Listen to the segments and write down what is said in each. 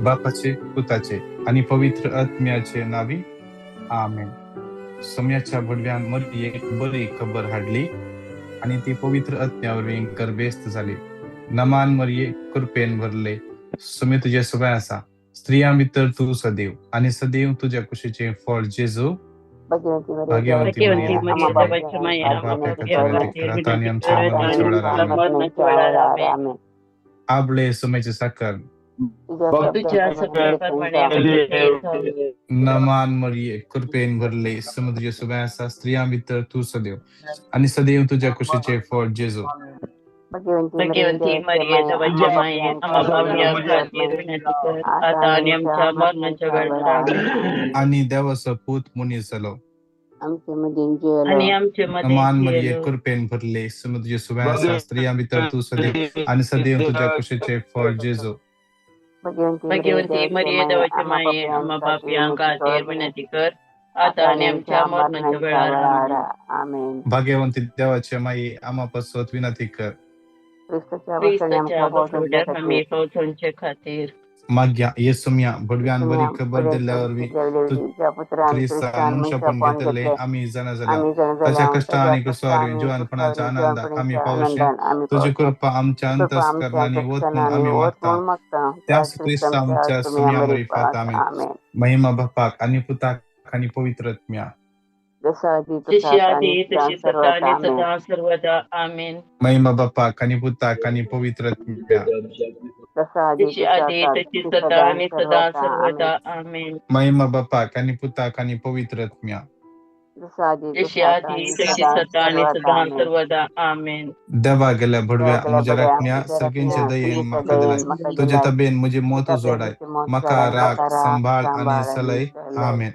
बापाचे, पुताचे आणि पवित्र आत्म्याचे नावी आमेन. सम्याच्या भडव्यान मरिये बरी खबर हाडली आणि ती पवित्र आत्म्यावर वेंकर बेस्त झाली. नमान मरिये कृपेन भरले, सुमी तुझे सगळ्या असा. स्त्रिया भितर तू सदैव आणि सदैव तुझ्या कुशीचे फळ जेजू. भाग्यवंती मरिये देवाची माया, बापा आम्हा पेकाच्या पापी व्यतिक अंगाची राताने आमच्या विनंती कर, मरणाच्या वेळेला आणि आमेन. मरणाच्या वेळेला आमेन. आबळे सुमेचे साखर तुझ्या सगळ्या कर्माने आम्ही नमान मरिये कृपेन भरले, समुद्र सगळ्या असा. स्त्रिया भितर तू सदैव आणि सदैव तुझ्या कुशीचे फळ जेजू. भाग्यवंती मरिये, देवाची माया, आम्हा पापी अंगाची विनंती कर, आता आणि आमच्या मरणाच्या वेळेला आमेन. आणि देवाचा पूत मुनी चलो आणि आमचे नमान मरिये मध्ये कृपेन भरले, समुद्र सगळ्या असा. स्त्रिया भितर तू सदैव आणि सदैव तुझ्या कुशीचे फळ जेजू. भाग्यवंती मरिये, देवाची माया, आम्हा पापी अंगाची विनंती कर, आता आणि आमच्या मरणाच्या वेळेला आमेन. भाग्यवंती देवाच्या माई, आम्हा पासोत विनंती कर. ख्रिस्ताच्या बसवड्यात आम्ही पावसांचे खातीर माग्या येसुम्या भडव्यान बरी खबर दिल्यावर ख्रिस्ता मनुष्य पण घेतले आम्ही जण झाला. त्याच्या कष्ट आणि कुसवारी जीवनपणाचा आनंद आम्ही पावशे. तुझी कृपा आमच्या अंतस्करणाने ओतून आम्ही मागता. त्याच ख्रिस्ता आमच्या सुम्यावरी फात आमेन. महिमा बापाक आणि पुताक आणि पवित्र आत्म्या, जशी आधी तशी सदा आणि सदा सर्वदा आमेन. महिमा बापाक आणि पुताक आणि पवित्र आत्म्या, जशी आधी तशी सदा आणि सदा सर्वदा आमेन. महिमा बापाक आणि पुताक आणि पवित्र आत्म्या, जशी आधी तशी सदा आणि सदा सर्वदा आमेन. देवा गेल्या भडव्या मुझ्या रखण्या सगळ्यांच्या दयेन माका दिलाय. तुझ्या तबेन मुझे मोत जोडाय, मका राख संभाळ आणि सलय आमेन.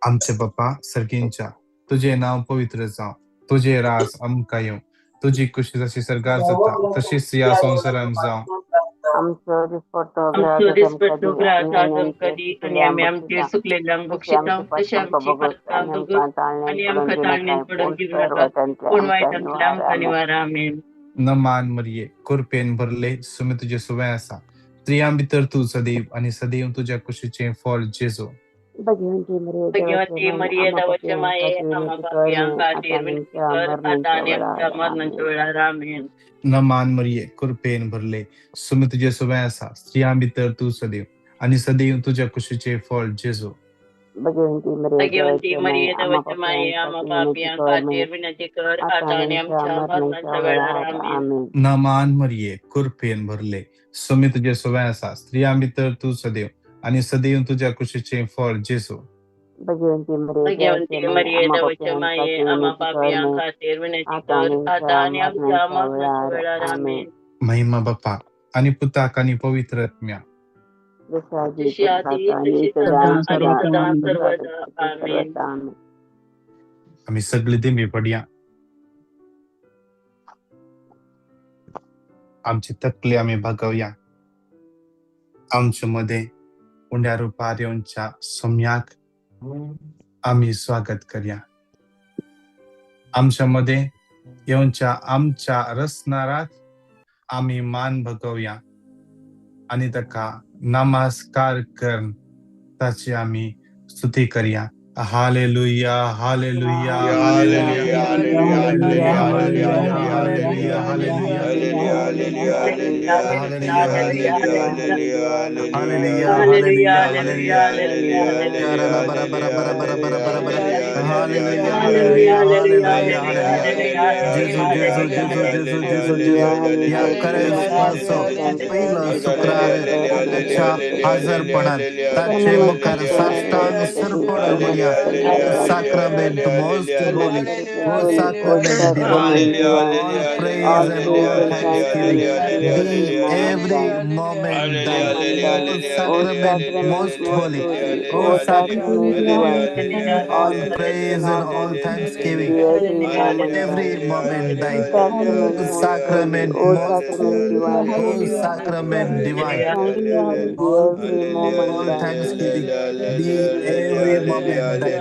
आमचे बाप्पा सर्गींच्या, तुझे नाव पवित्र जाव, तुझे रास आमका येऊ, तुझी कुशी जशी सरकार जाता तशीच या संसारात जाव. आमचं दिसपट्टो ग्राहक कधी आणि आम्ही आमचे सुकलेले अंग बक्षिता तशी आमची पातळा बघत आणि आमका ताळणीत पडून घेऊ नका, कोण वाईटातल्या आमचा निवारा आमेन. नमान मरिये कृपेन भरले, सुमी तुझे सुवय असा. स्त्रिया भितर तू सदैव आणि सदैव तुझ्या कुशीचे फळ जेजू. भाग्यवंती मरिये, देवाच्या माये, आम्हा पापी अंगाची विनंती कर, आता आणि आमच्या मरणाच्या वेळेला आमेन. नमान मरिये कृपेन भरले, सुमी तुझे सुवय असा. स्त्रिया भितर तू सदैव आणि सदैव तुझ्या कुशीचे फळ जेजू. भाग्यवंती मरिये, देवाच्या माये, आम्हा पापी अंगाची विनंती कर, आता आणि आमच्या मरणाच्या वेळेला आमेन. नमान मरिये कृपेन भरले, सुमी तुझे सुवय असा. स्त्रिया भितर तू सदैव आणि सदैव तुझ्या कुशीचे फळ जेजू. भाग्यवंती मरिये, देवाच्या माये, आम्हा पापी अंगाची विनंती कर, आता आणि आमच्या मरणाच्या वेळेला आमेन. महिमा बापा आणि पुताक आणि पवित्र आत्म्या, जशी आधी तशी सदा आणि सदा सर्वदा आमेन. आम्ही सगळे दिंबे पडया. आमचे तकले आम्ही भागवया. आमच्या मध्ये उंड्या रूपाऱ्यांच्या सम्याक आम्ही स्वागत करूया. आमच्या मध्ये येऊनच्या आमच्या रसनारात आम्ही मान भगवया आणि तका नमस्कार करून त्याची आम्ही स्तुती करूया. Hallelujah hallelujah hallelujah hallelujah hallelujah Sacrament most holy, most sacrament divine, all praise and all thanksgiving, be every moment thine. O sacrament most holy, O sacrament divine, all praise and all thanksgiving, every moment thine. O sacrament most holy, O sacrament divine, all thanksgiving, be every moment thine.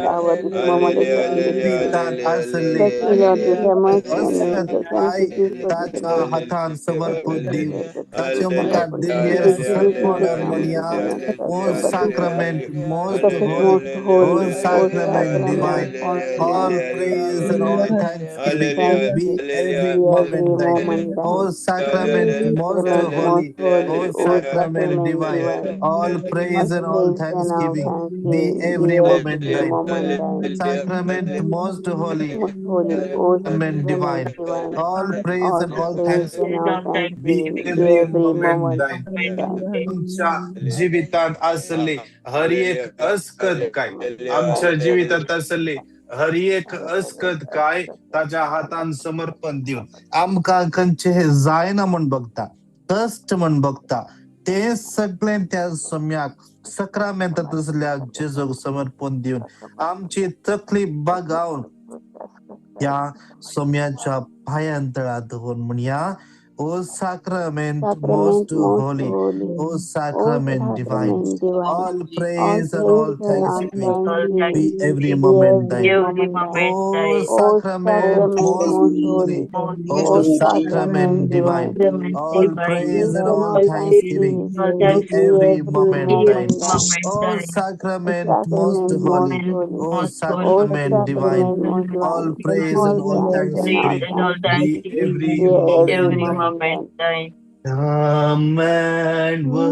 पिता असले असत आई ताच्या हातान समर्पण दिव ताचे मुखार Divya सत्पदर म्हणया most sacrament, most holy, all sacrament divine, all praise and all thanksgiving be every moment thine. All sacrament most holy, all sacrament divine, all praise and all thanksgiving be every moment thine. Sacrament most holy, sacrament divine, all praise and all thanksgiving be every moment thine. आमच्या जीवितात असले हर एक अस्कत काय आमच्या जीवितात असले हर एक अस्कत काय ताच्या हातान समर्पण देऊन आमका कंचे जायना म्हण बघता कष्ट म्हण बघता ते सगळे त्या सम्याक सक्रामेंतात असल्या जेजूक समर्पण देऊन आमची तकलीफ बघावून या सम्याच्या पायांतळात होऊन म्हणया O sacrament most holy, O sacrament divine, all praise and all thanksgiving be every moment thine. O sacrament most holy, O sacrament divine, all praise and all thanksgiving be every moment thine. O sacrament most holy, O sacrament divine, all praise and all thanksgiving be every moment thine. Come and worship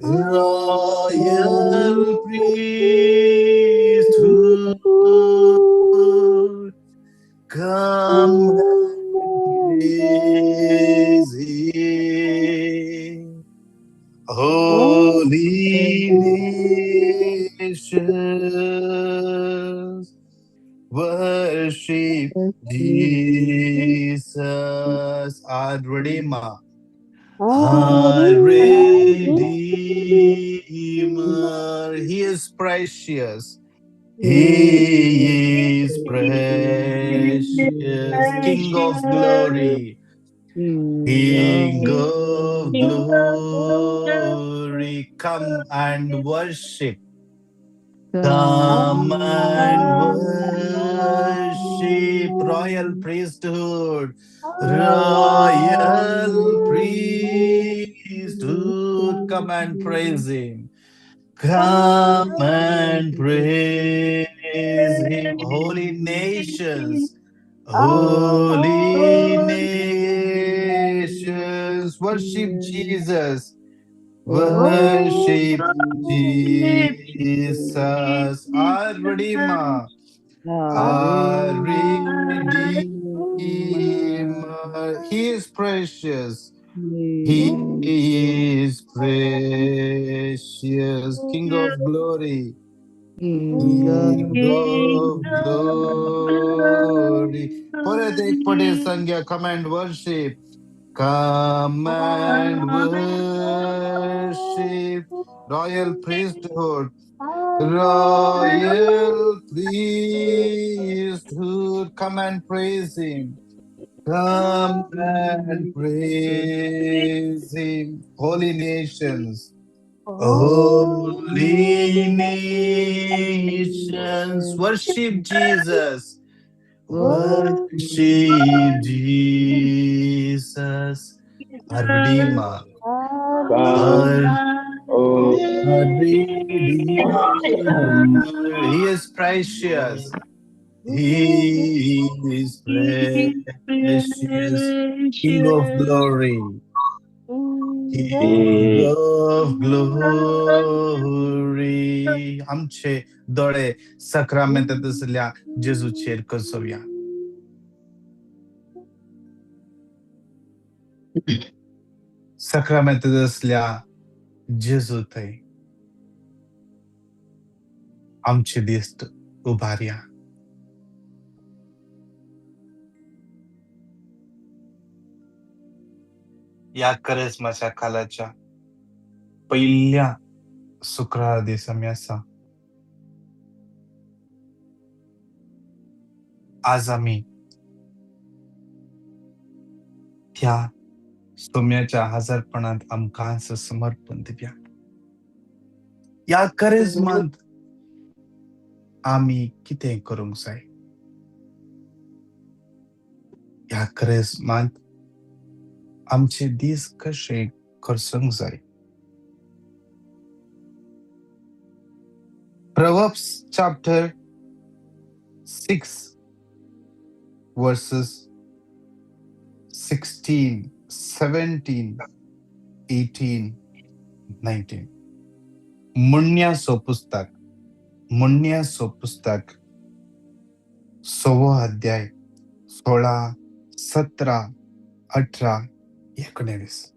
royal priesthood. Come and praise Him. Holy nations, worship Jesus, our Redeemer, our Redeemer. He is precious. He is precious. King of glory. King of glory. Come and worship. Come and worship royal priesthood, royal priesthood. Come and praise Him. Come and praise Him. Holy nations, holy nations, worship Jesus. Worship Jesus, our Redeemer, our Redeemer. He is precious. He is precious. King of glory. King of glory. परत एक पटे संज्ञा. Come and worship. Come and worship royal priesthood, royal priesthood. Come and praise Him. Come and praise Him. Holy nations, holy nations, worship Jesus. Worship Jesus, our Redeemer, our Redeemer. He is precious. He is precious. King of glory. King of glory. आमचे डोळे सक्रामेंतात असल्या जेजूचेर कसोवया. सक्रामेंतात असल्या जेजू थंय आमचे दिश्ट उभारया. या करिस्माच्या कालाच्या पहिल्या शुक्रार सम्यासा आज आम्ही त्या सोम्याच्या हजारपणात आमकांचं समर्पण दिव्या. या करिस्मात आम्ही कितें करूंक जाय. ह्या क्रिसमात आमचे दीस कशे करसूंक जाय. Proverbs chapter 6 verses 16, 17, 18, 19. म्हणण्याचो पुस्तक 6 अध्याय 16, 17, 18, 19.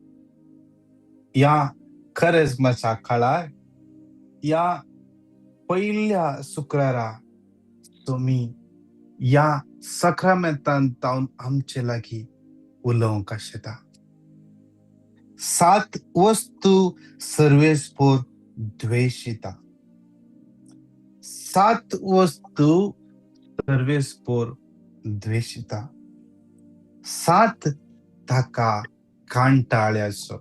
या खरेजमाच्या काळार या पहिल्या शुक्रारा तुम्ही या सक्रमेंतांत आमचे लागी उलोवंक आशिता. 7 वस्तू सर्वेस्पोर द्वेषिता. 7 वस्तू सर्वेस्पोर द्वेषिता. 7 ताका कांटाळ्याचो.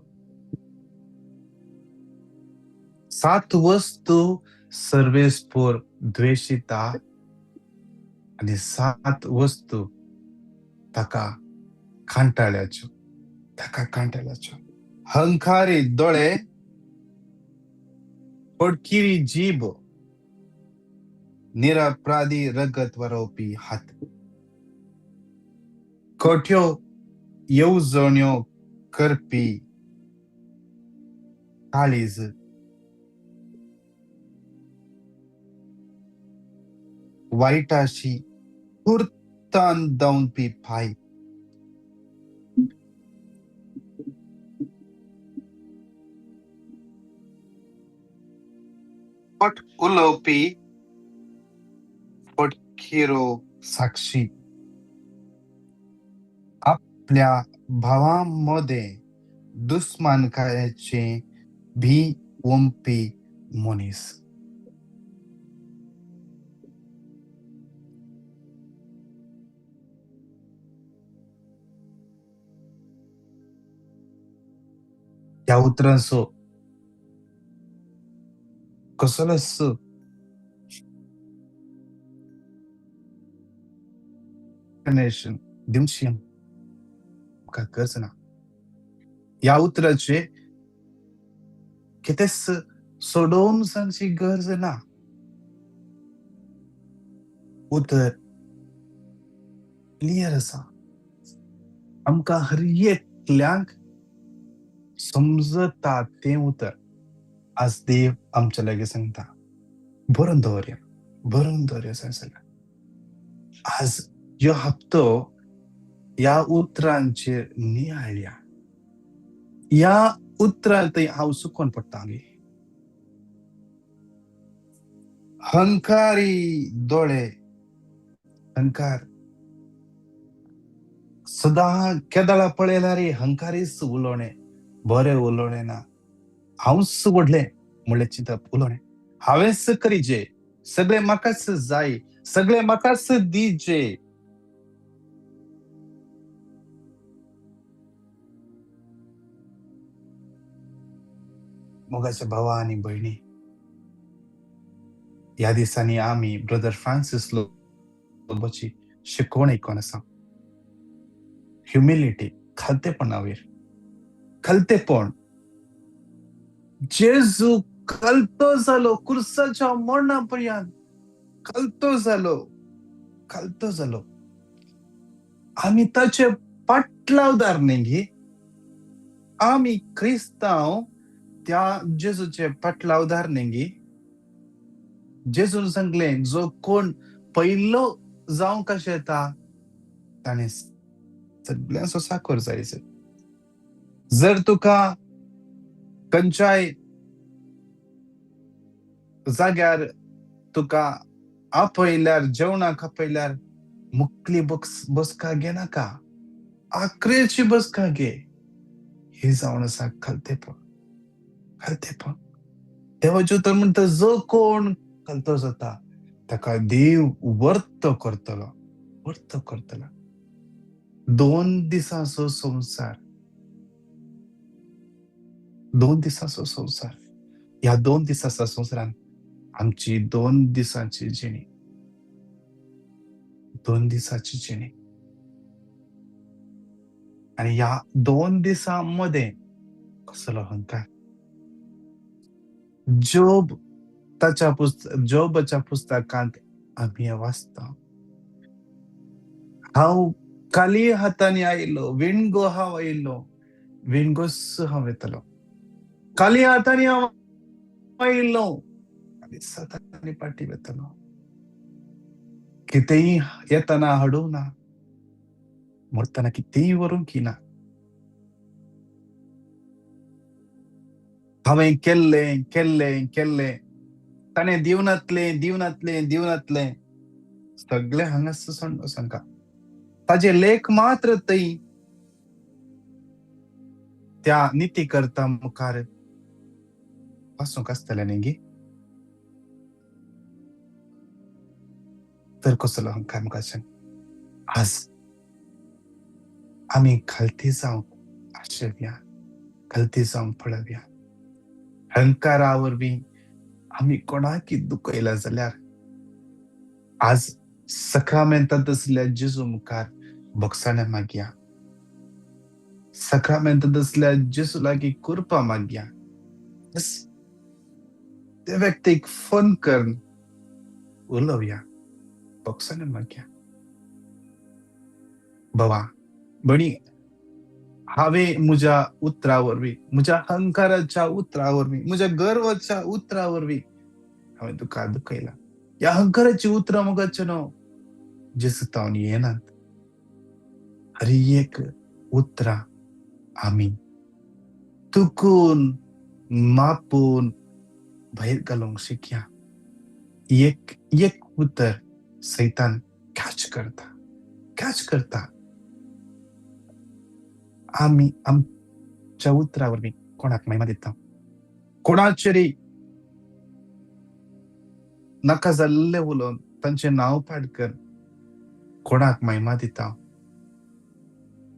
7 वस्तू सर्वेस्पोर द्वेषिता आणि 7 वस्तू ताका कांटाळ्याच्यो. हंकारी दोळे, पडकिरी जीभ, निरपराधी रगत वरवपी हात, खोट्यो येवजण्यो करपी काळीज, वाईटाशी कुर्तान दावपी पाय, पट उलोवपी पटकिरो साक्षी, आपल्या भावांमध्ये दुस्मानकायाचे भी वंपी मनीस. त्या उतरांचो कसलस दिवशी आमकां गरज ना. ह्या उतराचे कितेंच सोडोवन सांगची गरज ना. उतर क्लियर आसा. आमकां हर एकल्यांक समजता तें उतर आज देव आमच्या लागी सांगता. बरोवन दवरया सगळ्यांक. आज ह्यो हप्तो ह्या उतरांचेर नियाळया. ह्या उतरांत हांव चुकोवन पडटाली. हंकारी दोळे, हंकार सदां केदाळा पळयल्यार हंकारीच उलोवणे, बरें उलोवणे ना. हांवच व्हडलें म्हणलें चिंतप उलोवणें. हांवेंच करीचे, सगळें म्हाकाच जाय, सगळें म्हाकाच दिचे. मोगाच्या भावा आनी भयणी, ह्या दिसांनी आमी ब्रदर फ्रांसिस लोबोची शिकवण आयकोन आसा. ह्युमिलिटी, खालतेपण. जेजू खालतो जालो क्रुसाच्या मरणापर्यंत. खालतो जालो. आमी ताचे पाटलावदार न्ही. आमी क्रिस्तांव त्या जेजूचे पाटलावदार न्ही. जेजून सांगलें जो कोण पयलो जावंक येता ताणें सगळ्यांचो साकर जायचो. जर तुका खंयच्याय जाग्यार तुका आपयल्यार, जेवणाक आपयल्यार मुखली बसका घेनाका, आखरेची बसका घे. हे जावन आसा खालतेपण. देवाचे उतर म्हणटा जो कोण खालतो जाता ताका देव वर्त करतलो. 2 दिसांचो संसार. ह्या 2 दिसांच्या संवसारान आमची 2 दिसांची जिणी. आणि या 2 दिवसांमध्ये कसलो अहंकार. जोबच्या पुस्तकांत आम्ही वाचता, हांव खाली हातांनी आयिल्लो, विणगो हांव आयिल्लो, विणगोस हांव येतलो. खाली हातांनी हांव आयिल्लो आनी सदांनी पाटी वेतलो. कितेंय येताना हाडूं ना, मरतना कितेंय व्हरूंक ना. हांवें केल्लें ताणें दिवनातलें सगळें हांगास सोंड सांगा. ताजे लेख मात्र थंय त्या नीती करता मुखार वाचूंक आसतलें न्ही गे. तर कसलो अहंकार मुखार. आज आमी खालती जावंक आशेवया, खालती जावंक पळोवया. अहंकारा वरवीं आमी कोणाकय दुखयला जाल्यार आज सक्रमेंतांत असल्या जेजू मुखार बोगसाणें मागया. सक्रमेंतांत असल्या जेजू लागीं कृपा मागया. त्या व्यक्तीक फोन करून उलोवया, बोगसाणें मागया. बाबा, बणी, हांवें म्हज्या उतरा वरवीं, म्हज्या अहंकाराच्या उतरा वरवीं, म्हज्या गर्वाच्या उतरा वरवीं हांवें तुका दुखयला. ह्या अहंकाराची उतरां मोगाचें न्हू, जेजू तावन येनात. हर एक उतरां आमी तुकून मापून भायर घालूंक शिकया. एक उतर सैतान कॅच करता. आमी आमच्या उतरा वरवीं कोणाक महिमा दिता, कोणाचेरय नाका जाल्लें उलोवन तांचें नांव पाड कर, कोणाक महिमा दिता.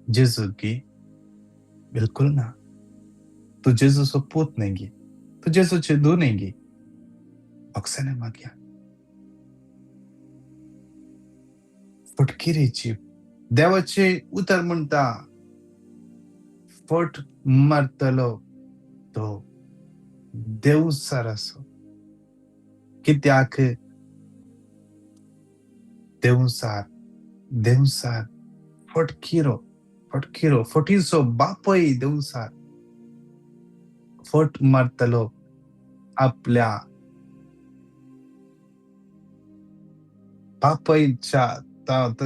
जेजू गे बिलकुल ना. तू जेजूचो पूत न्ही गे, तू जेजूचे धूव न्ही गे. बोगसाणें मागया. फटकिरेची देवाचे उतर म्हणटा, फट मारतलो तो देवसार आसो. कित्याक देवसार फटकिरो फटीचो बापय देवसार फट मारतलो आपल्या बापयच्या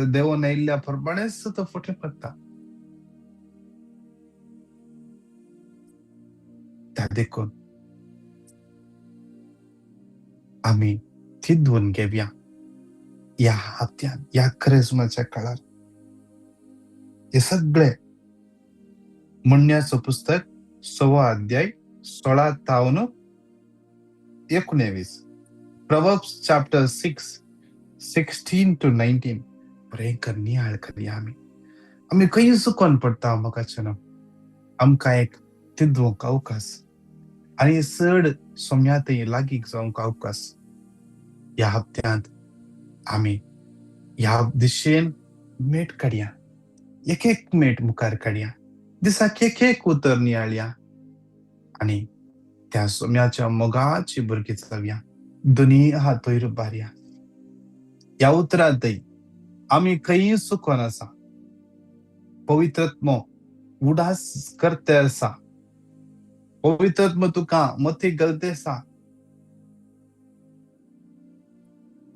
देवून आयिल्ल्या प्रमाणेच तो फटी मारता. त्या देखून आमी चिंतून घेवया ह्या हप्त्यान, ह्या क्रिसमसाच्या काळार हे सगळे. म्हणण्याचं पुस्तक 6 अध्याय 16 तावन 19. Proverbs chapter 6 16 to 19. भयंकर नियाळ करया आमी खंय चुकोन पडटा मोगाचें न्हू. आमकां एक तिदूंक अवकाश आनी चड सोम्यातय लागीं जावंक अवकाश. ह्या हप्त्यांत आमी ह्या दिशेन मेट काडया, एक मेट मुखार काडया, दिसाक एक उतर नियाळया आनी त्या सोम्याच्या मोगाची भुरगीं जावया. दोनी हात वयर उबारया. ह्या उतरांतय आमी खंय चुकोन आसा. पवित्रात्मो उडास करते आसा. पवित्रात्मो तुका मती घालते आसा.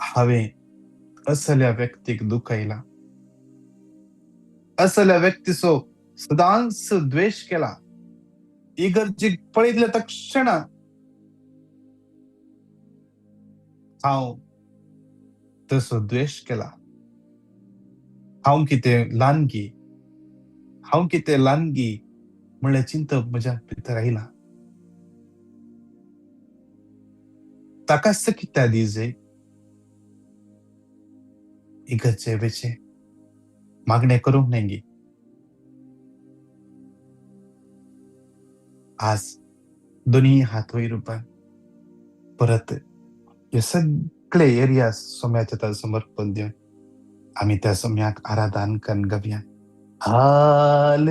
हांवें असल्या व्यक्तीक दुखयला, असल्या व्यक्तीचो सदांच द्वेष केला. इगर्जेक पळयतल्या तक्षण हांव तसो द्वेष केला. हांव कितें ल्हानगी म्हणल्यार चिंतप म्हज्या भितर आयला. ताकाच कित्या दिजे इगर्जे वेचे मागणें करूंक न्ही गे. आज दोनी हात वयर उबार. परत हे सगळे एरिया सोम्याच्या समर्पण दिवन आमी त्या सोम्याक आराधन करून घेवया. Hallelujah.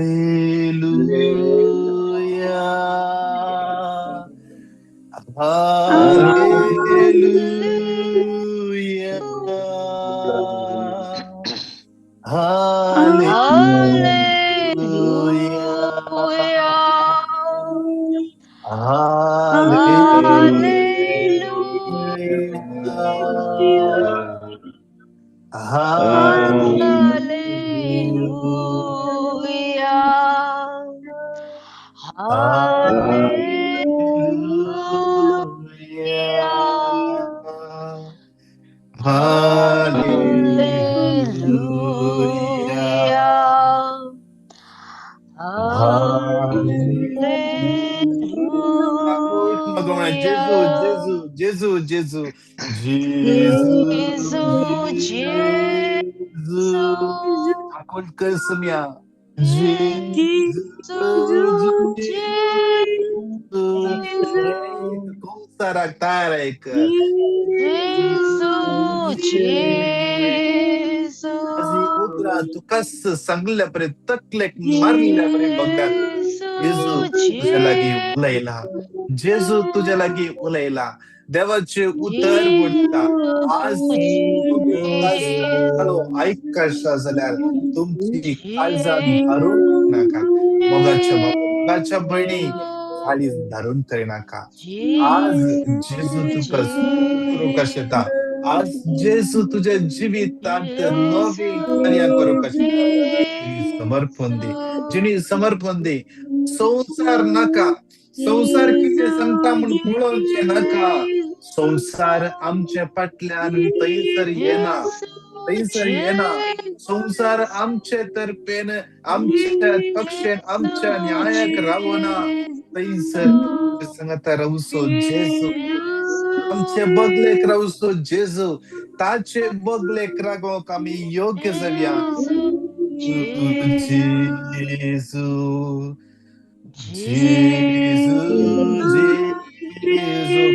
Hallelujah. तुका सांगल्या पर्यंत तकलेक मारल्या पर्यंत बघल्यात जेजू तुझ्या लागी उलयला जेजू तुझ्या लागी उलयला देवाचे उतर म्हणटा आज तुम्ही आज हॅलो ऐकशा जाल्यार तुमची काळजात धरून नाका मोगाच्या बहिणी खाली धरून करिनाका आज जेजू तुका करू कशेता आज जेजू तुझ्या जिवितांत नवी कार्य करू कशेता समर्पण दे संसार नाका संसार किती सांगता म्हणून पळोवचे नाका संसार आमच्या फाटल्यान थंयसर येना संसार आमचे तर्फेन आमच्या पक्षेन आमच्या न्यायाक रावना थंयसर सांगता रावसो जेजू आमचे बगलेक रावसो जेजू ताचे बगलेक रागोक आमी योग्य जावया जेजू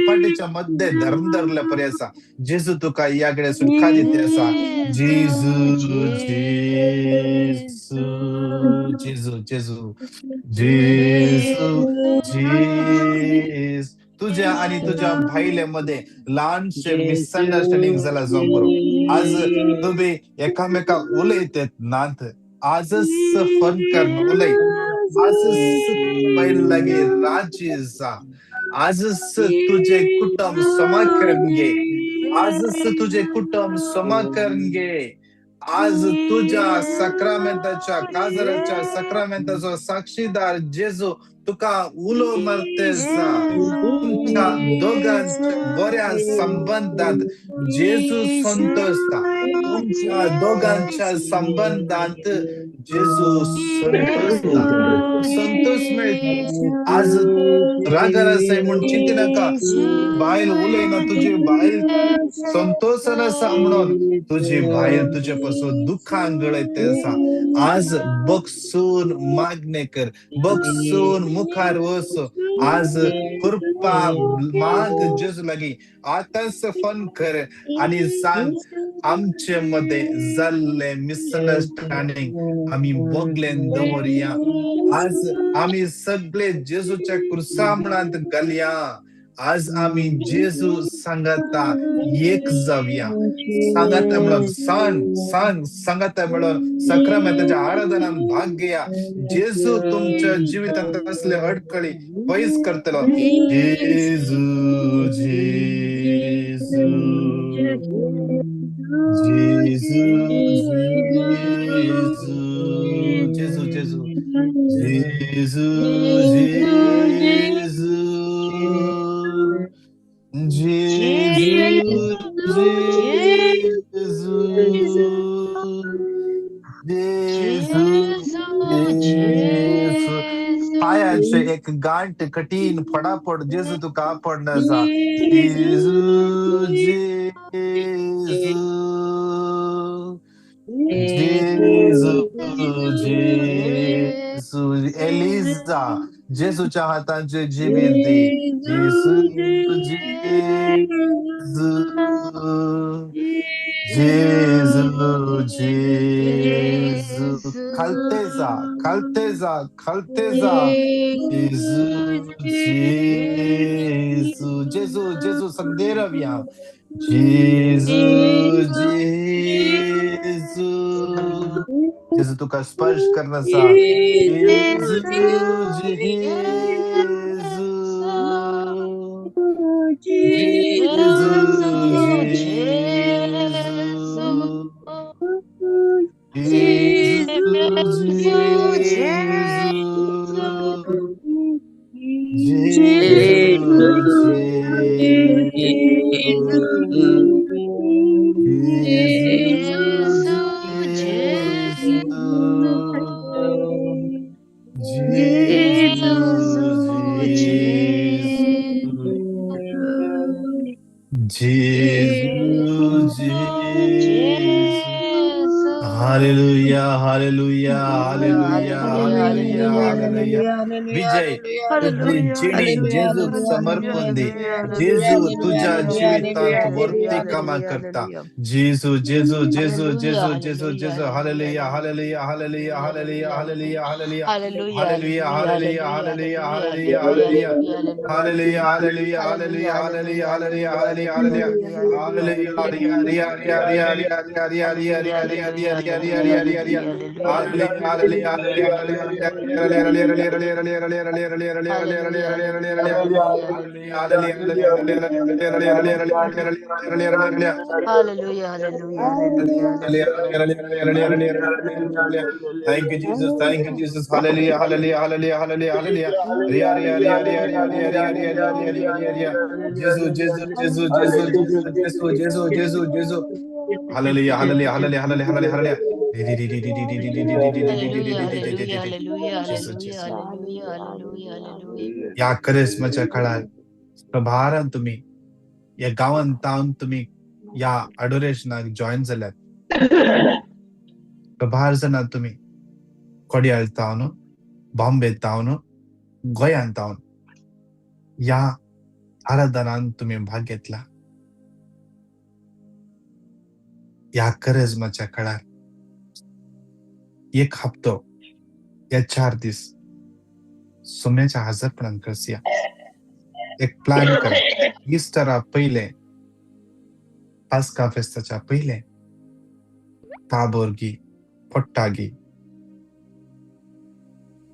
पाठीच्या मध्ये धरून धरल्या पर्यंत जेजू तुका याकडे सुटका देते असा जेजू जेजू जेजू जेजू जेजू जेज तुझ्या आणि तुझ्या भाईल्यामध्ये लहानशे मिसअंडरस्टँडिंग झाला जाऊन बरोबर आज तुम्ही एकामेका उलयतात नात आजच फन करणं उलय आजच पहिलं लागे राजी जा आजच तुझे कुटुंब समाकरण घे आजच तुझे कुटुंब समाकरण घे आज तुझ्या सक्रामेंताच्या काजराच्या सक्रामेंताचा साक्षीदार जेजू तुका उलो मरते जा तुमच्या दोघांच्या बऱ्या संबंधात जेजू संतोषता तुमच्या दोघांच्या संबंधात जेजू संतोष मिळते आज रागारासाई म्हणून चिंते नका बाहेर उलय ना तुझी बाहेर संतोषाला म्हणून तुझी बाहेर तुझ्यापासून दुःखांगळ येते आज बघसून मागणे कर बघसून मुखार वस आज कृपा माग जेजू लागी आताच फन कर आणि सांग आमच्या मध्ये झाले मिसअंडरस्टँडिंग आम्ही बघले दवरया आज आम्ही सगळे जेजूच्या कृसामणात घालया आज आम्ही जेजू सांगता एक जाऊया सांगता मिळून सांगता मिळून सक्रामेंताच्या आराधनात भाग घ्या जेजू तुमच्या जीवितात असले अडकळी पैस करतलो जेजू जेजू जेजू जेजू जेजू जेजू पायाचे एक गांठ कठीण फडाफड जेजू तू का पडण्याचा जेजू जेजू जेजू एलिझा जेजूच्या हातांचे जीवित दे जेजू जेजू जेजू जेजू खालते जा, खालते जा, खालते जा. जेजू, जेजू, जेजू, जेजू, संदेर via. जेजू, जेजू, जेजू तुका स्पर्श करण्याचा. जेजू, जेजू, जेजू, जेजू, जेजू, Hallelujah, hallelujah, hallelujah, hallelujah, hallelujah. विजय तुझी जिणी जेजूक समर्पण दे. जेजू तुझ्या जीवितात वरती कामा करता. जेजू, जेजू, जेजू, जेजू, जेजू, जेजू. Hallelujah, hallelujah, hallelujah, hallelujah, hallelujah, hallelujah. Hallelujah, hallelujah, hallelujah, hallelujah, hallelujah. Hallelujah, hallelujah, hallelujah, hallelujah, hallelujah, hallelujah, hallelujah. Thank you, Jesus. Thank you, Jesus. Hallelujah, hallelujah, hallelujah, hallelujah, hallelujah. Ria, ria, ria, ria, ria, ria, ria, ria, ria, ria, ria, ria, ria. Jesus, Jesus, Jesus, Jesus, Jesus, Jesus, Jesus, Jesus, Jesus. Hallelujah, hallelujah, hallelujah, hallelujah, hallelujah, hallelujah. Jesus, Jesus. या करिस्माच्या काळात प्रभारान तुम्ही या गावान तावन तुम्ही या अडोरेशनाक join झाल्यात. प्रभार जण तुम्ही कोडियाल तावन, बॉम्बे तावन, गोयान तावन या आराधनान तुम्ही भाग घेतला. या करिस्माच्या काळात एक हप्तो या 4 दिस सोम्याच्या हजरपणान करसिया. एक प्लॅन करा. ईस्टरा पहिले, पास्का फेस्ताच्या पहिले ताबोरगी, पोट्टागी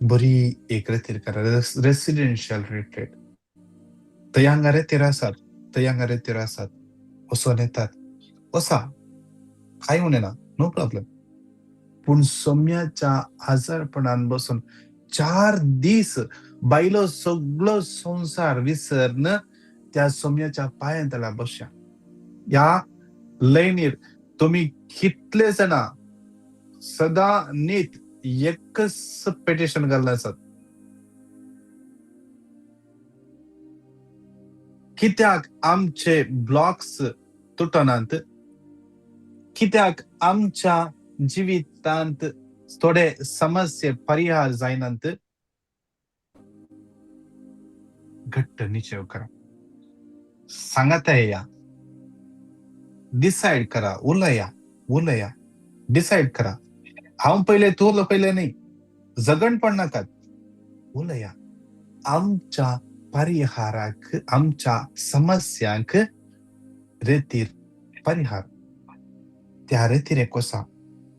बरी एक रितीर करा. रेसिडेन्शियल रिट्रीट तयांगारे तिरासात वसोन येतात. वसा काय होणे ना, नो प्रॉब्लेम. पण सोम्याच्या आजारपणान बसून 4 दिस बायलो सगळं संसार विसरन त्या सोम्याच्या पायां त्याला बसया. या लयनीर तुम्ही कितले जण सदा नीत एकच पेटिशन घालना आसात. कित्याक आमचे ब्लॉक्स तुटनात, कित्याक आमच्या जिवितांत थोडे समस्ये परिहार जायनात. घट्ट निश्चय करा. सांगत आहे या, डिसाइड करा. उलया डिसाइड करा. हांव पहिले तू पहिले नाही, जगण पण नाकात. उलया आमच्या परिहाराक, आमच्या समस्यांक रेतीर परिहार. त्या रेतीर कसा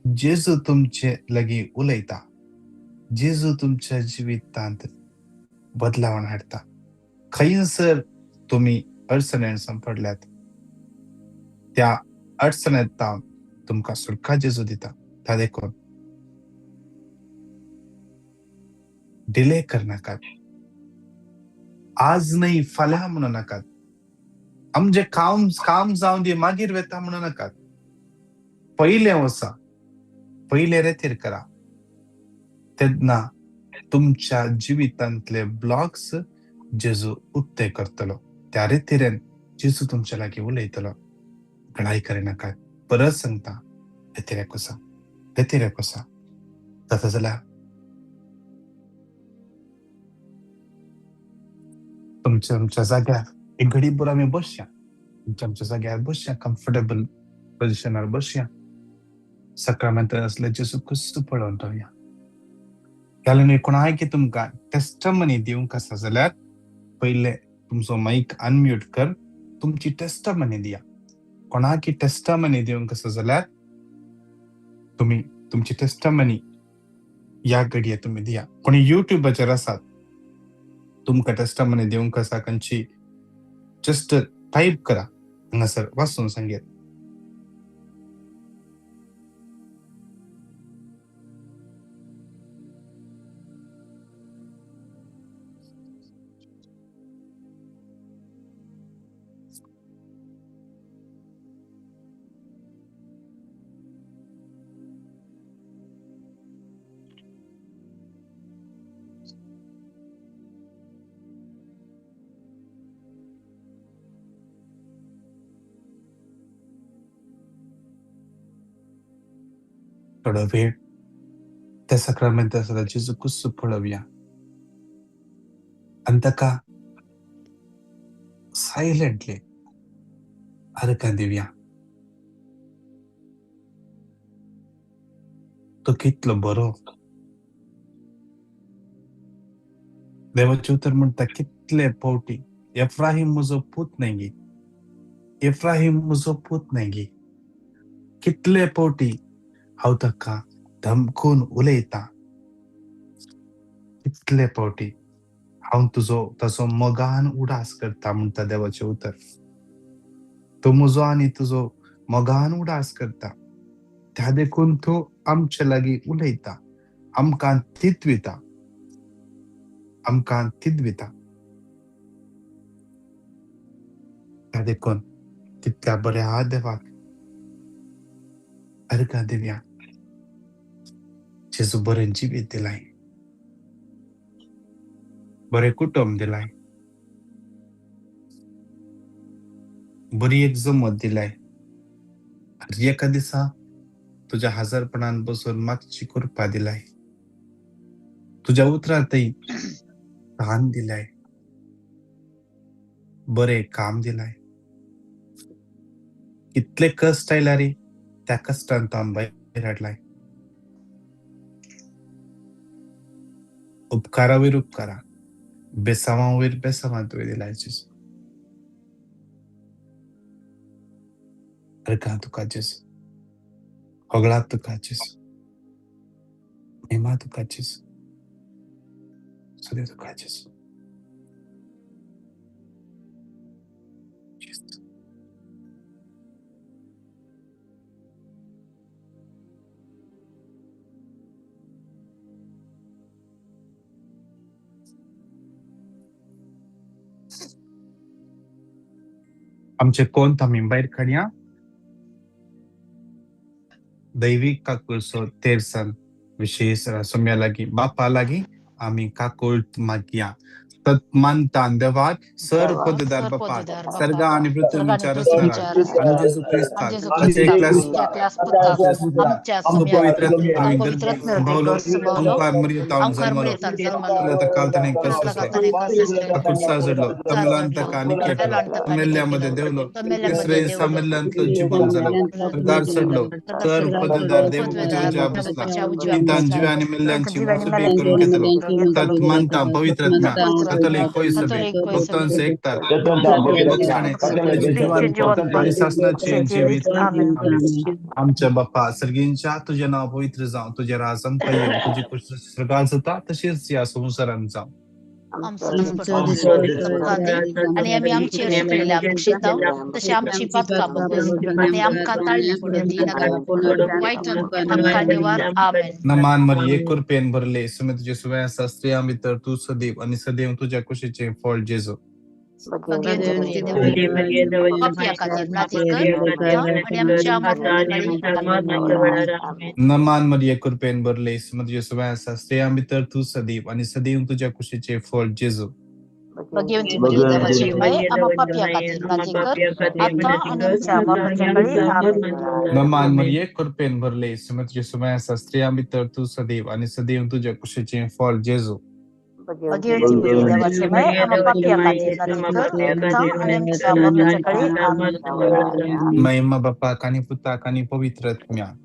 जेजू तुमचे लगी उलयता. जेजू तुमच्या जिवितांत बदलावण हाडता. खंयसर तुम्ही अडचणेन संपडल्यात, त्या अडचणेंत तुमका सुटका जेजू दिता. त्या देखून डिले करनाकात. आज नाही फाल्यां म्हणू नाकात. आमचे काम जाऊन दे मागीर वेता म्हणू नाकात. पहिले वसा, पहिले रेतीर करा. तेन्ना तुमच्या जिवितांतले ब्लॉक्स जेजू उक्ते करतलो. त्या रेतीरेन जेजू तुमच्या लागी उलयतलो. घडाई करिनाकात. परत सांगता, रेतीरे कोसा जाता जाल्यार तुमच्या जाग्यार एक घडीभर आमी बसया. तुमच्या जाग्यार बसया, कम्फर्टेबल पोझिशनार बसया. सक्रामेंट असले जेसू कुस्सू पळोवन रावया. जाल्यार कोणाय की तुमकां टेस्टमनी दिवंक आसा जाल्यार पयले तुमचो माईक अनम्यूट कर, तुमची टेस्टमनी दिया. कोणाकी टेस्टमनी दिवंक आसा जाल्यार तुम्ही तुमची टेस्टमनी या घडये तुम्ही दिया. कोणी युट्यूबाचेर आसात, तुमकां टेस्टमनी दिवंक आसा खंयची जस्ट टाईप करा हांगासर वाचून सांगेत. थोडा वेळ त्या सक्रामेंट आसा जेजू कुस्सू पळोवया आनी ताका सायलेंटली अर्घ दिवया. तो कितलो बरो. देवाचे उतर म्हणटा कितले फावटी एफ्राहीम म्हजो पूत न्हय, एफ्राहीम म्हजो पूत न्हय, कितले फावटी हांव ताका धमकून उलयता, कितले फावटी हांव ताचो मोगान उडास करता म्हणटा देवाचे उतर. तो म्हजो आनी तुजो मोगान उडास करता. त्या देखून तो आमचे लागीं उलयता, आमकां तितविता, आमकां तितविता. त्या देखून तितल्या बऱ्या देवाक अर्घ दिवया. जेजू बरें जिवीत दिलाय, बरें कुटुंब दिलाय, बरी एक जमत दिलाय. एका दिसा तुझ्या हजारपणान बसून मागची कृपा दिलाय. तुझ्या उतरातही धान दिलाय, बरे काम दिलाय. कितले कष्ट आयला रे, त्या कष्टान तो आमकां भायर हाडलाय. उपकारा वयर उपकारा, बेसांवा वयर बेसांवा तुवें दिलाय जेजू. अर्घा तुका जेजू, होगळा तुका जेजू, महिमा तुका जेजू, स्तुती तुका जेजू. आमचे कोंत आमी भायर काडया. दैवीक काकूळचो तेरसन विशेष सोम्या लागीं बापा लागीं आमी काकूळट मागया. तत्मानतान देवाक सर पददार बापाक सर्गा आनी पृथ्वीच्या रचणाराक आनी जेजू क्रिस्ताक ताचे एकल्यास पवित्र भावलो ओंकार मरियतावन जल्मलो कालतने कसले काकूळचा जडलो तमिलान ताका निकेटलो तमिल्यामध्ये देवलो तिसरे सामिल्यांतलो जीवन जालो सरदार चडलो तर पददार देव उजव्याच्या बसला नितान जिव्या आनी मिल्ल्यांची मुसबी करून घेतलो तत्मानता पवित्रत्म्या कतोलिक कोयसबे भक्तांचे एकता आणि शासनाचे जीवित आमच्या बाप्पा सर्गींच्या तुझे नाव पवित्र जावं, तुझे राज आमकां येवं, तुझी कृपा स्वर्गात जाता तशीच या संवसारांत जावं. आणि आम्ही आमची असलेल्या अपेक्षिता तशी आमची पातका बघून आणि आमकां ताळणी पडून दिनाका वाईट आमकां निवार. आमेन. नमान मरिये कृपेन भरले सुमे तुझे सुव्या स्त्रियां भितर तू सदैव आणि सदैव तुझ्या कुशीचे फळ जेजू. नमान मरिये कृपेन भरले सुमे तुझे सुव्या स्त्रियां भितर तू सदैव आणि सदैव तुझ्या कुशीचे फळ जेजू. नमान मरिये कृपेन भरले सुमे तुझे सुव्या स्त्रियां भितर तू सदैव आणि सदैव तुझ्या कुशीचे फळ जेजू. महिमा बाप्पाक आनी पुताक आनी पवित्र आत्म्याक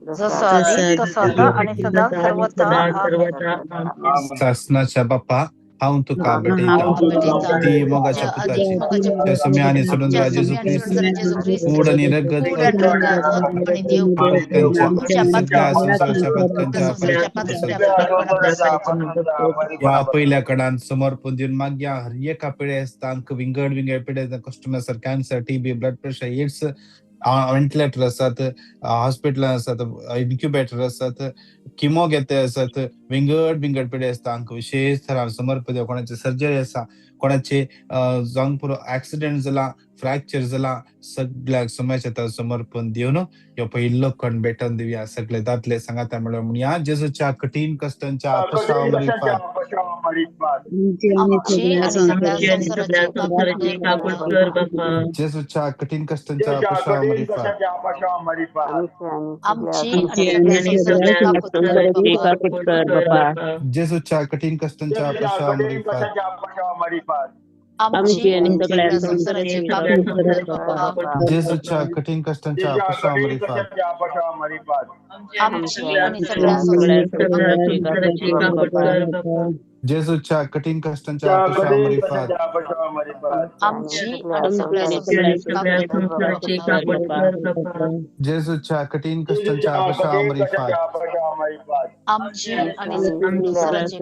जसं आधी तसं आता आणि सदा सर्वथा आमेन. शासनाच्या बाप्पा हांव तुका भेटयता भेटयता ती मोगाच्या आदी पुत्राची मोगाच्या त्या पुत्राची सुम्या आणि सोडून ज्या राजे सुम्या आणि ख्रिस्त सोडून जेजू ख्रिस्त कूड आणि रगत कूड आणि रगत आणि देव भक्तांच्या आमच्या सगळ्या संसाराच्या पातकांच्या भक्तांच्या संसाराच्या पातकांच्या या पहिल्या कडान समर्पण दिवन मागया हर एका पिढ्यास तांक विंगड पिढ्या customer sir cancer TB blood pressure AIDS ventilator असतात हॉस्पिटल असतात इन्क्युबेटर असतात किमो घेते असतात विंगड पिढे असतात हांक विशेष थरार समर्पण दिवन कोणाची सर्जरी आसा कोणाचे जावंक पुरो ऍक्सिडेंट जाला फ्रॅक्चर जाला सगळ्याक समाजात समर्पण दिवन ह्यो पयलो कण भेटन दिवया सगळे दातले सांगाता म्हणूया जेजूच्या कठीण कष्टांच्या अपशावरी आमची आणि सगळ्या संसाराची जेजूच्या कठीण कष्टांच्या अपशावरी आमची आणि सगळ्या संसाराची जेजूच्या कठीण कष्टांच्या अपशावरी आमची आणि सगळ्या संसाराची जेजूच्या कठीण कष्टांच्या अपशावरी आमची आणि सगळ्या संसाराची जेजूच्या कठीण कष्टांच्या अपशावरी आमची आणि सगळ्या संसाराची जेजूच्या कठीण कष्टांच्या अपशावरी आमची आणि संसाराची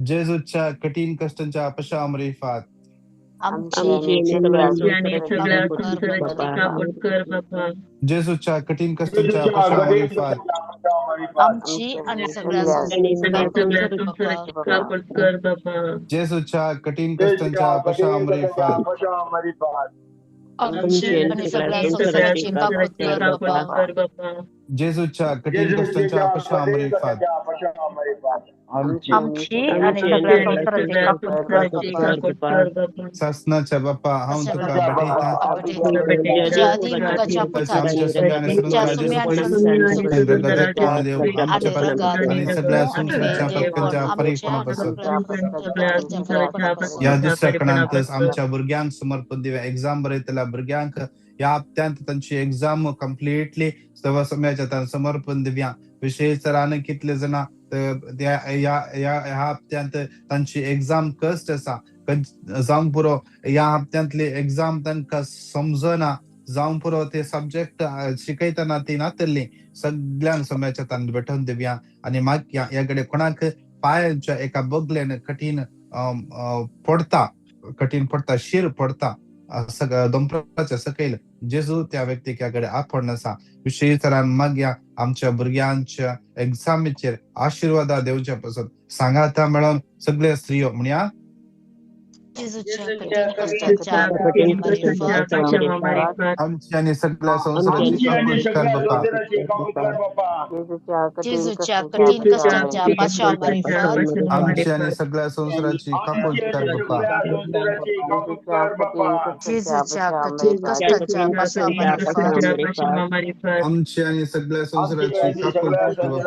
जेजूच्या कठीण कष्टांच्या अपशावरी आमची जेजूच्या कठीण कष्टांच्या अपशावरी आमची आणि सगळ्या जेजूच्या कठीण कष्टांच्या अपशावरी आमची आणि सगळ्या संसाराची जेजूच्या कठीण कष्टांच्या अपशावरी आमची आणि सगळ्या संसाराची शासनाच्या बाप्पा हांव तुका भेटयता तुझ्या आधी मुगाच्या पुताची ज्या सुम्या आणि सगळ्या संसाराच्या भक्तांच्या परिपूर्ण बसत या दुसऱ्या कणांतच आमच्या भुरग्यांक समर्पण दिव्या एक्झाम बरयतल्या भुरग्यांक या हप्त्यांत तांची एक्झाम कंप्लीटली सवा समयाच्या समर्पण दिव्या विशेष तरान कितले जना ह्या हप्त्यांत तांची एक्झाम कस्ट आसा जावंक पुरो ह्या हप्त्यांतली एक्झाम तांकां समजना जावंक पुरो ते सब्जेक्ट शिकयतना ती नातल्ली सगळ्यांक समयाच्या तान भेटून दिव्या आणि माग याकडे कोणाक पायांच्या एका बगलेन कठीण पडता शिर पडता दोंपराच्या सकयल जेजू त्या व्यक्तीक याकडे आपण आसा विशेष तरान मग या आमच्या भुरग्यांच्या एक्झामीचेर आशीर्वादा देवच्या पासून सांगाता मेळोन सगळे स्त्रियो म्हणया आमची आणि सगळ्या संसाराची जेजूच्या कठीण कष्टांच्या पाशामारीफत आमची आणि सगळ्या संसाराची कापूस कर बाप्पा जेजूच्या कठीण कष्टांच्या पाशामारीफत आमची आणि सगळ्या संसाराची कापूस कर बाप्पा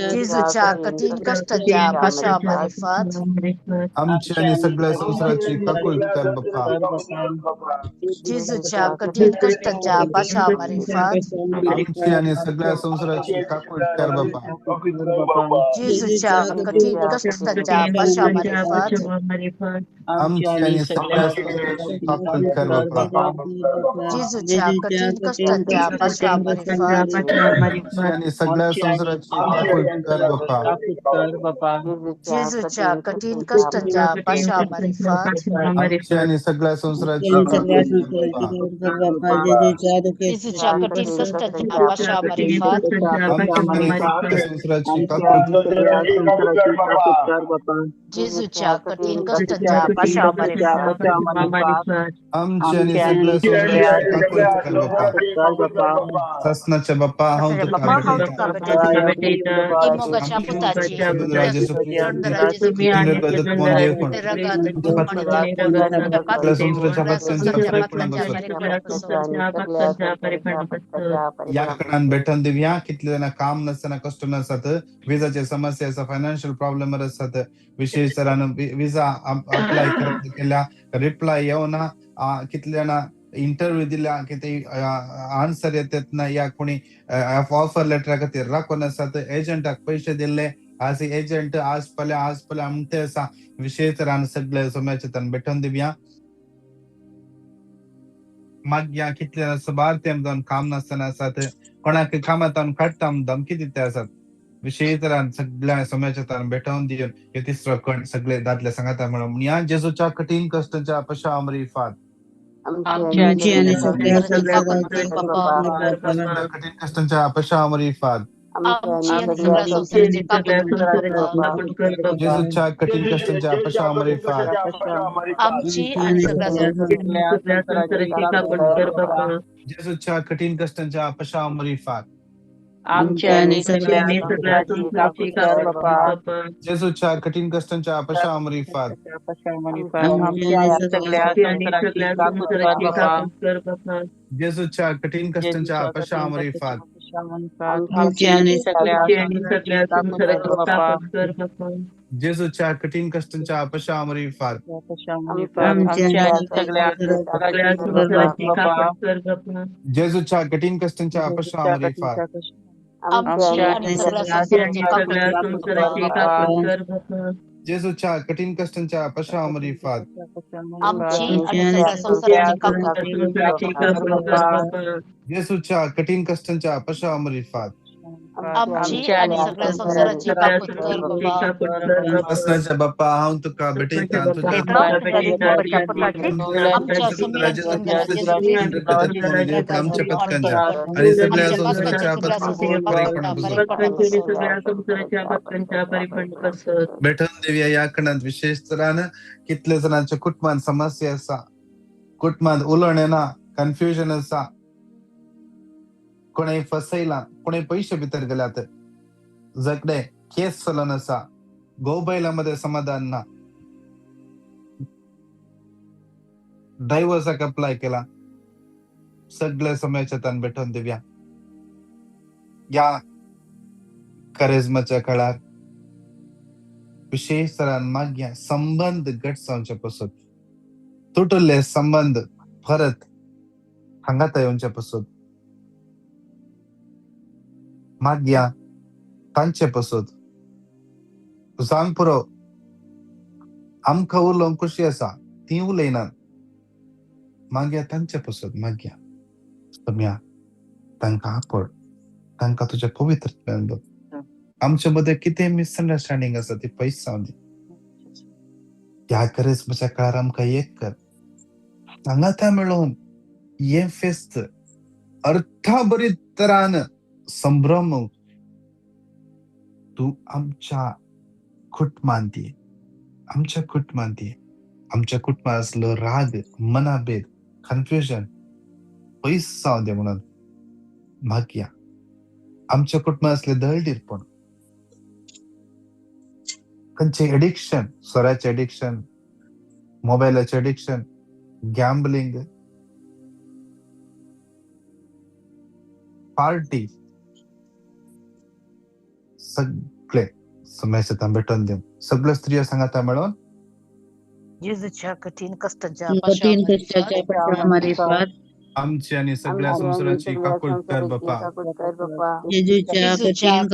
जेजूच्या कठीण कष्टांच्या पाशामारीफत आमची आणि सगळ्या संसाराची कापूस कर बाप्पा जेजूच्या कठीण कष्टांच्या पाशामारीफत आमची आणि सगळ्या संसाराची कापूस कर बाप्पा जेजूच्या कठीण कष्टांच्या पाशामारीफत आमची आणि सगळ्या संसाराची कापूस कर बाप्पा जेजूच्या कठीण कष्टांच्या पाशामारीफत आमची आणि सगळ्या संसाराची कापूस कर बाप्पा जेजूच्या कठीण कष्टांच्या पाशामारीफत आमची आणि सगळ्या संसाराची कापूस कर बाप्पा जेजूच्या कठीण कष्टांच्या पाशामारीफत जेजूच्या कठीण कष्टांच्या पाशामारीफत शासनाच्या बाप्पा हांव तुका भेटयता मोगाच्या पुताची या कारणान भेटून दिव्या कितले जाणां काम नसताना कष्ट नसतात विजाचे समस्या आसा फायनान्शियल प्रॉब्लेम आसतात विशेष तरान विजा अप्लाय केल्या रिप्लाय येवना कितले जाणां इंटरव्यू दिला की ते आन्सर येतात ना या कोणी ऑफर लेटर खातीर राखून आसा तर एजंटाक पैसे दिले आज एजंट आज पले आमते असा विशेष तरान सगळे सोम्याचे तन बेठून दिव्या माग्या कितले सबार तेम जाऊन काम नसताना असतात कोणाक कामातून काढता धमकी दिते असतात विशेष तरान सगळ्या सोम्याच्या तन बेठवून दिवन हे तिसरं कण सगळे दादले सांगता म्हणून या जेजूच्या कठीण कष्टाच्या पशामरी फात आमच्या आणि सगळ्या संसाराची कापणी कर बाबा. कठीण कष्टाच्या पशामरी फात आमची आणि आमच्या सगळ्या आणि संसाराची सगळ्या कापड संसाराची कापणी कर बाबा. जेजूच्या कठीण कष्टाच्या पशामरी फात आमची आणि सगळ्या सगळ्या संसाराची कापणी कर बाबा. जेजूच्या कठीण कष्टाच्या पशामरी फात आमच्या आणि सगळ्या संसाराची कापणी कर बाबा. जेजूच्या कठीण कष्टाच्या पशामरी फात आमच्या आणि सगळ्या संसाराची कापणी कर बाबा. जेजूच्या कठीण कष्टाच्या पशामरी फात आमच्या आणि सगळ्या संसाराची कापणी कर बाबा. जेजूच्या कठीण कष्टाच्या पशामरी फात आमच्या आणि सगळ्या संसाराची कापणी कर बाबा. जेजूच्या कठीण कष्टाच्या पशामरी फात आमची आणि सगळ्या संसाराची कापड संसाराची कापणी कर बाबा. जेजूच्या कठीण कष्टाच्या पशामरी फात आमची आणि सगळ्या संसाराची कापड संसाराची कापणी कर बाबा. जेजूच्या कठीण कष्टाच्या पशामरी फात आमची आणि सगळ्या संसाराची कापड कर बाबा. असण्याच्या बाप्पा हांव तुका भेटयता तुझ्या आमच्या समीराच्या आमच्या पथकांच्या आणि सगळ्या संसाराच्या भेटून देऊया या कणात विशेष तरान कितले जणांच्या कुटुंबात समस्या असा कुटुंबात उलवण येना कन्फ्युजन असा कोणी फसयला कोणी पैसे भितर गेल्यात जगडे केस चलन असा गोबैलामध्ये समाधान ना डायव्हर्साक अप्लाय केला सगळ्या समयाच्या तान भेटून देऊया या करिश्माच्या काळात विशेष तरान माग्या संबंध घट जावचे पासून तुटले संबंध परत हांगात येवचे पासून माग्या तांचे पासून सांग पुरो आमकां उलोवंक खुशी आसा ती उलयनात माग्या तांचे पासून माग्या सम्या तांकां आपड तांकां तुज्या पवित्रत्वान बघ आमच्या मध्ये कितें मिसअंडरस्टँडिंग आसा ती पयस जावन दी ह्या करिश्माच्या काळार आमकां एक कर हांगां मेळून हे फेस्त अर्थाबरी तरान संभ्रम तू आमच्या कुटुंबांत ये आमच्या कुटुंबांत ये आमच्या कुटुंबात असलो राग मनाभेद कन्फ्युजन पयस जावं दे म्हणून मागया आमच्या कुटुंबात असले दळदीरपण खंयचे एडिक्शन सोऱ्याचे एडिक्शन मोबायलाचे एडिक्शन गॅम्बलिंग पार्टी सगळे समस्या भेटून देऊ सगळ्या स्त्रिया सांगा मिळून जेजूच्या कठीण कष्टाच्या पशामारीफात आमची आणि सगळ्या संसाराची काकूळ कर बापा जेजूच्या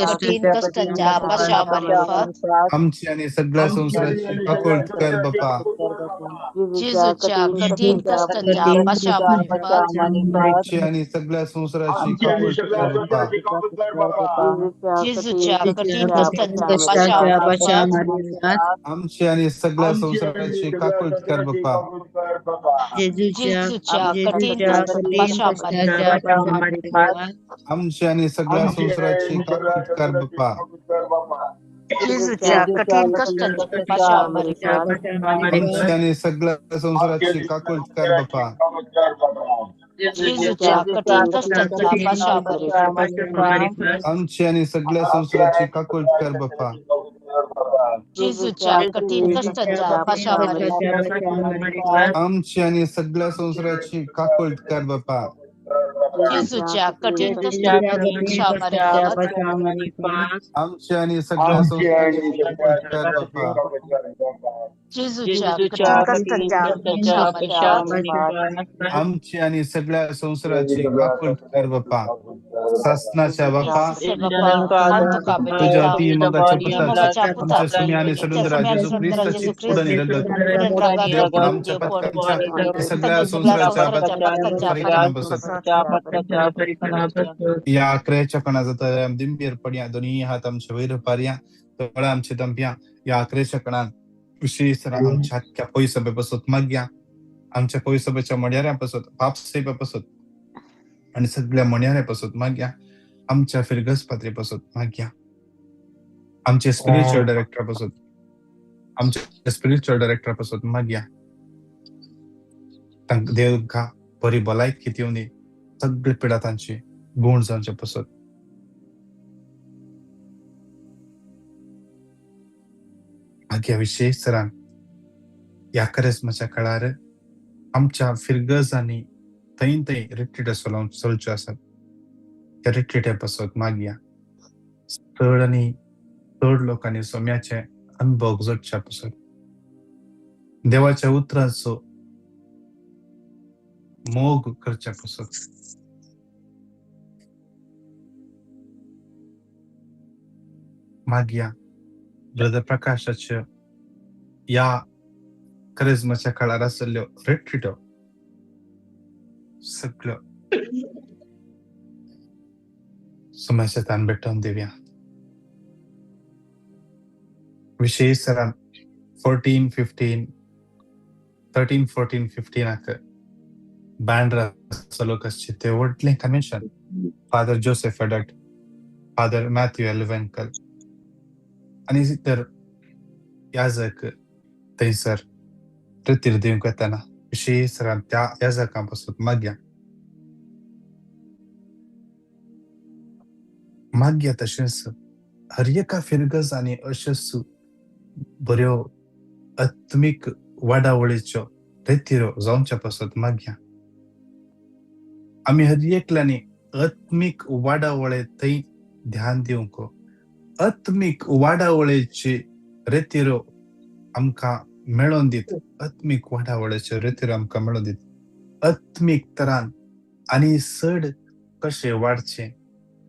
कठीण कष्टाच्या पशामारीफात आमची आणि सगळ्या संसाराची काकूळ कर बापा जेजूच्या कठीण कष्टाच्या पशामारीफात आमची आणि सगळ्या संसाराची काकूळ कर बापा जेजूच्या कठीण कष्टाच्या पशामारीफात आमची आणि सगळ्या संसाराची काकूळ कर बापा जेजूच्या कठीण कष्टाच्या पशामारीफात आमची आणि सगळ्या संसाराची काकूळ कर बापा जेजूच्या कठीण कष्टाच्या पशामारीफात आमची आणि सगळ्या संसाराची काकूळ कर बापा जेजूच्या कठीण कष्टाच्या पशामारीफात आमची आणि सगळ्या संसाराची काकूळ कर बापा जेजूच्या कठीण कष्टाच्या पशामारीफात आमची आणि सगळ्या संसाराची काकूळ कर बापा जेजूच्या कठीण कष्ट जेजूच्या प्रतीक्षा कठीण मार्फत कष्टाच्या मार्फत आमच्या आणि सगळ्या संस्थांची कर बापा. जेजूच्या जेजूच्या कठीण कठीण कष्टाच्या कष्टाच्या प्रतीक्षा मार्फत मार्फत आमची आणि सगळ्या संसाराची काकूट कर बापा. शासनाच्या बापा से बापा अंतुका तुझ्या बेटिका ती मगाच्या पुत्राची यमोगाच्या आमच्या पुत्राची सुमी आणि इत्या सडुंदरा समय जेजू सुंदर ख्रिस्ताची जेजू पुढं ख्रिस्त निरंतर पुढील रंगात देव पण देव आमच्या पण पथकांच्या सगळ्या सगळ्या संसाराच्या पथकांच्या परिकल्पना या आकड्याच्या कणाचा तर दिंबीर पड्या दोन्ही हात आमच्या वैर पार्या तळा आमचे दंप्या या आकड्याच्या कणात विशेष आमच्या अख्ख्या पैसभे बसत माग्या आमच्या पैसभेच्या मड्याऱ्या बसत पापसेबा बसत आणि सगळ्या मण्याऱ्या बसत माग्या आमच्या फिरगस पात्री बसत माग्या आमचे स्पिरिच्युअल डायरेक्टर बसत आमच्या स्पिरिच्युअल डायरेक्टर बसत माग्या देव का बरी भलायक किती येऊन सगळे पिढा तांची गुण जावचे पसत माग्या विशेष सरान या करेस्माच्या काळार आमच्या फिरगजांनी थंय थंय रिट्रीट चलच्यो आसात त्या रिट्रीटे बसत मागया चड आनी चड लोकांनी सोम्याचे अनुभव जोडच्या पसत देवाच्या उतरांचो मोग करच्या पसत मागया ब्रदर प्रकाशाच्या या करिज्माच्या काळार आसल्ल्यो रिट्रीटो सगळं सोम्याच्या तान भेटून दिव्या विशेष सरान 13, 14, 15 सलोकसचे ते व्हडलें कन्वेन्शन फादर जोसेफ एडट फादर मॅथ्यू एलिव्हेंकल आणि तर याजक थंयसर रितीर दिवंक येताना विशेष सरान त्या याजकांपासून माग्या तशेंच हर एका फिरगज आनी अशेच बऱ्यो आत्मीक वाडावळीच्यो रितीरो जावच्या पासत माग्या आमी हर एकल्यानी आत्मीक वाडावळे थंय ध्यान दिवंक आत्मीक वाडावळेची रितीरो आमकां मेळोवन दीत आत्मीक वाडावळेच्यो रितीरो आमकां मेळोवन दीत आत्मीक तरान आनी चड कशें वाडचें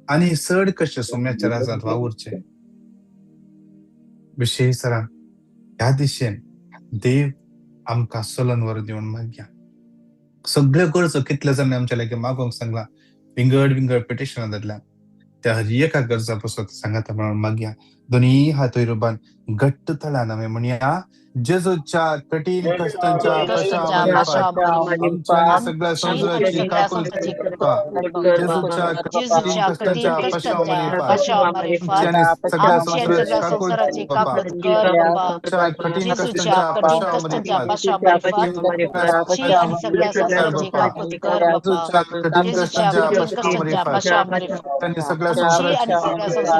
आनी चड कशें सोम्याच्या राजांत वावुरचें विशेष सरान ह्या दिशेन देव आमकां चलन वर दिवन माग्या सगळ्यो गरजो कितले जाणांनी आमच्या लागीं मागोवंक सांगला विंगड पिटिशनां धरल्या त्या हर एका गरजा पासत सांगाता म्हणून माग्या दोन्ही हात वैरुबान घट्ट तळ्यान आमी म्हणया जेजूच्या कठीण कश्टांच्या आमच्या सगळ्या संसाराची काकूट जेजूच्या कठीण कष्टांच्या सगळ्या संसाराची काकूट कठीण कष्टांच्या त्यांनी सगळ्या संसाराची कठीण कष्टांच्या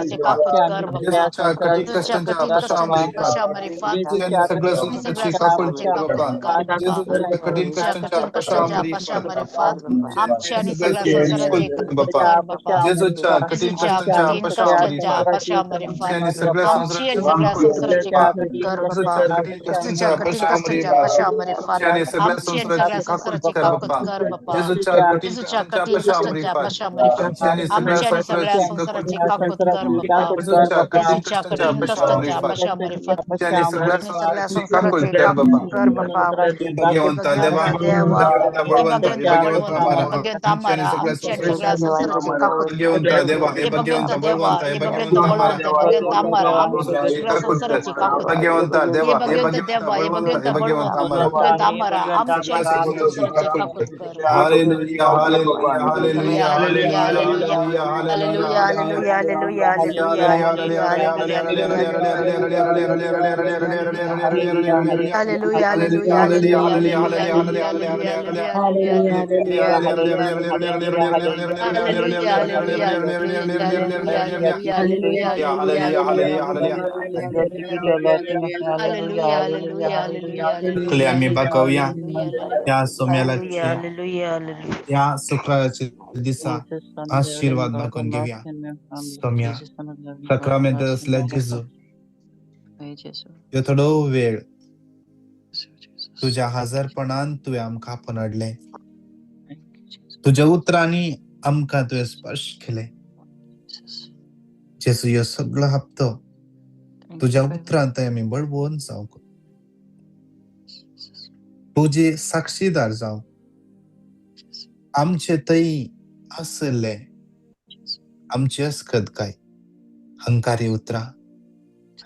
जेजूच्या कठीण भगवंता देवा भगवंता देवा आम्ही बघूया त्या सोम्याला या शुक्रवारच्या दिवसा आशीर्वाद बघून घेऊया. सोम्या सक्रमेंट असल्या जेजू थोडो वेळ तुझ्या हजरपणान तुवें आमकां आपणडले. तुझ्या उतरांनी आमकां तुवें स्पर्श केले. जेजू ह्यो सगळो हप्तो तुझ्या उतरांत आमी बळबोन जावंक, तुझे साक्षीदार जावं. आमचे थंय आसले आमची अस्खद काय हंकारी उतरां,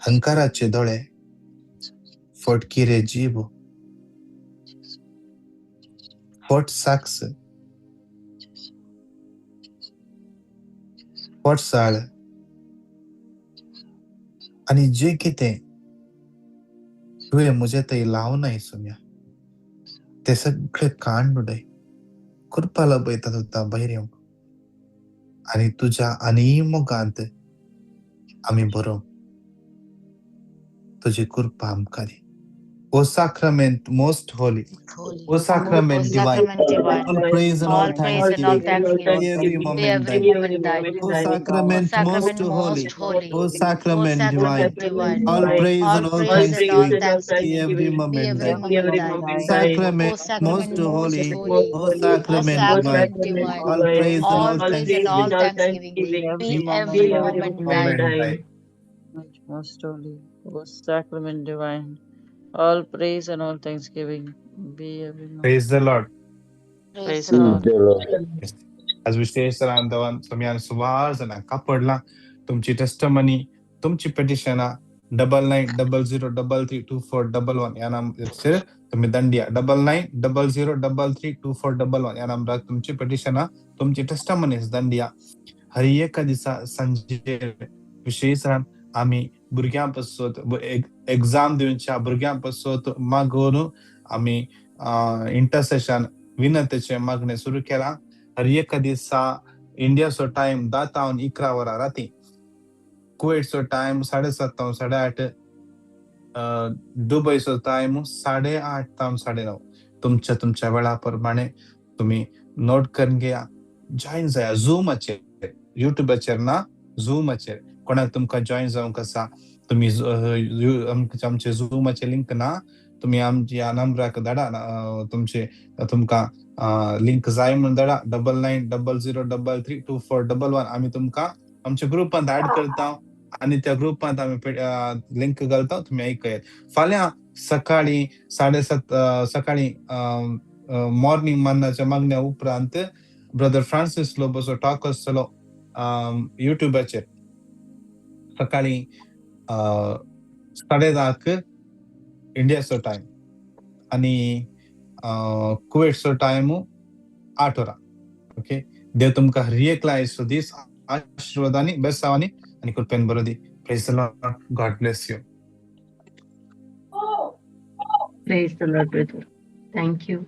हंकाराचे दोळे, फटकिरे जीब, फट साक्स, फटसाळ आनी जे कितें तुवें म्हजे थंय लावनाय सोम्या ते सगळे कांड उडय. कृपा लबयता तुका भायर येवंक आनी तुज्या आनी मोगांत आमी बरो तुजी कृपा आमकां दी. O sacrament most holy, O sacrament divine, all praise and all thanksgiving, be every moment thine. O sacrament most holy, O sacrament divine, all praise and all thanksgiving, be every moment thine. Sacrament most holy, O sacrament divine, all praise and all thanksgiving, be every moment thine. Most holy, O sacrament divine, all praise and all thanksgiving be every moment. Praise the Lord. Praise the Lord. आज विशेष रांदवन सोम्यान सुवार जणांका पडला. तुमची testimony, तुमची पेटिशना 9900332411 या नंबराचेर तुम्ही दंडिया. 9900332411 या नंबराक तुमची पेटिशना, तुमची टेस्टमनीज दंडिया. हर एका दिसा सांजे विशेष रान आम्ही भुरग्यांपासून एग्जाम दिवच्या भुरग्यांपासून मागून आम्ही इंटरसेशन विनतेचे मागणे सुरू केला. हर एका दिसा इंडियाचो टाइम 10 ta 11 वरां राती, कुवेटचो टाइम 7:30 ta 8:30, दुबईचो टाइम 8:30 ta 9:30. तुमच्या वेळाप्रमाणे तुम्ही नोट करून घ्या. जॉईन जाया झूमाचेर, युट्यूबाचेर ना झूमाचेर. कोणाक तुमकां जॉईन जावंक आसा तुम्ही आमचे झूमाचे लिंक ना तुम्ही आमच्या नंबराक धाडा. तुमकां लिंक जाय म्हणून धाडा. 9900332411 आम्ही तुमकां आमच्या ग्रुपांत ऍड करता आणि त्या ग्रुपांत आम्ही लिंक घालता. तुम्ही ऐकयात. फाल्यां सकाळी 7:30 सकाळी मॉर्निंग मन्नाच्या मागण्या उपरांत ब्रदर फ्रांसिस लोबोचो टॉक आसतलो युट्यूबाचेर सकाळी 10:30 इंडियाचो टाइम आणि कुवेटचो टाइम 8 वरां. ओके. देव तुमकां हर एकला आयचो दीस आशिर्वादांनी बेसावांनी आनी कृपेन बरो दी. Praise the Lord. God bless you. Praise the Lord, brother. Thank you.